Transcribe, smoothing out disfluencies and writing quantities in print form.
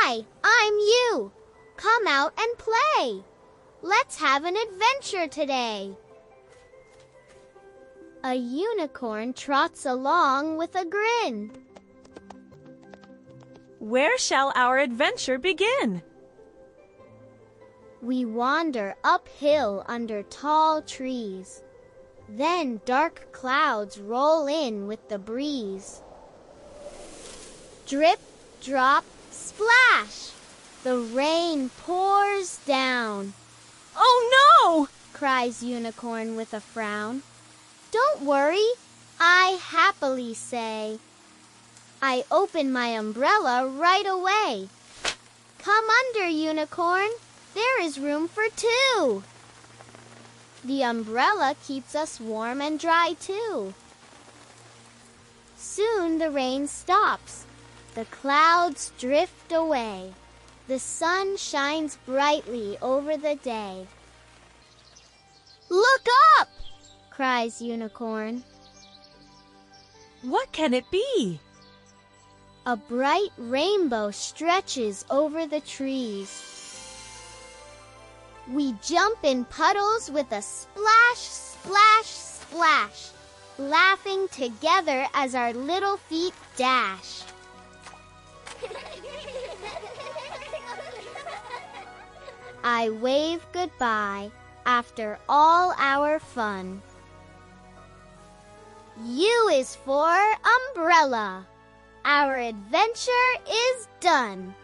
Hi, I'm you. Come out and play. Let's have an adventure today. A unicorn trots along with a grin. Where shall our adventure begin? We wander uphill under tall trees. Then dark clouds roll in with the breeze. Drip, drop, splash! The rain pours down. Oh no! Cries Unicorn with a frown. Don't worry, I happily say. I open my umbrella right away. Come under, Unicorn. There is room for two. The umbrella keeps us warm and dry too. Soon the rain stops. The clouds drift away. The sun shines brightly over the day. Look up! Cries Unicorn. What can it be? A bright rainbow stretches over the trees. We jump in puddles with a splash, splash, splash, laughing together as our little feet dash. I wave goodbye after all our fun. U is for umbrella. Our adventure is done.